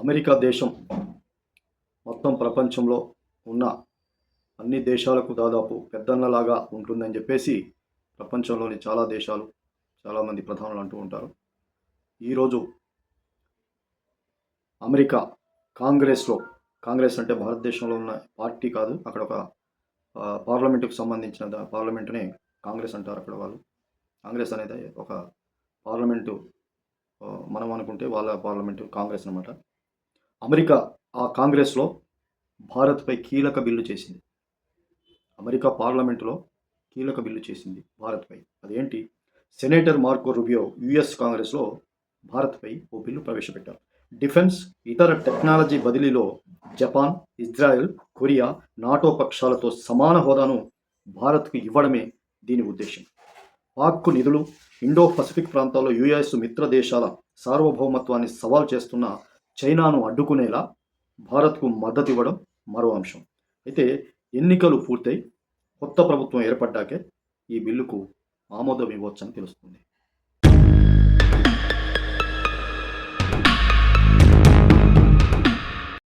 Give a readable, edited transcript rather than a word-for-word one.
America దేశం మొత్తం ప్రపంచంలో ఉన్న అన్ని దేశాలకు దాదాపు పెద్దన్నలాగా ఉంటుందని చెప్పేసి ప్రపంచంలోని చాలా దేశాలు చాలామంది ప్రధానులు అంటూ ఉంటారు. ఈరోజు అమెరికా కాంగ్రెస్ అంటే భారతదేశంలో ఉన్న పార్టీ కాదు, అక్కడ ఒక పార్లమెంటుకు సంబంధించిన పార్లమెంటునే కాంగ్రెస్ అంటారు అక్కడ వాళ్ళు. కాంగ్రెస్ అనేది ఒక పార్లమెంటు, మనం అనుకుంటే వాళ్ళ పార్లమెంటు కాంగ్రెస్ అనమాట. అమెరికా ఆ కాంగ్రెస్లో భారత్పై కీలక బిల్లు చేసింది. అమెరికా పార్లమెంటులో కీలక బిల్లు చేసింది భారత్పై. అదేంటి? సెనేటర్ మార్కో రూబియో యుఎస్ కాంగ్రెస్లో భారత్పై ఓ బిల్లు ప్రవేశపెట్టారు. డిఫెన్స్, ఇతర టెక్నాలజీ బదిలీలో జపాన్, ఇజ్రాయెల్, కొరియా, నాటో పక్షాలతో సమాన హోదాను భారత్కు ఇవ్వడమే దీని ఉద్దేశం. పాక్కు నిధులు, ఇండో పసిఫిక్ ప్రాంతాల్లో యుఎస్ మిత్ర దేశాల సార్వభౌమత్వాన్ని సవాల్ చేస్తున్న చైనాను అడ్డుకునేలా భారత్కు మద్దతు ఇవ్వడం మరో అంశం. అయితే ఎన్నికలు పూర్తయి కొత్త ప్రభుత్వం ఏర్పడ్డాకే ఈ బిల్లుకు ఆమోదం ఇవ్వచ్చని తెలుస్తుంది.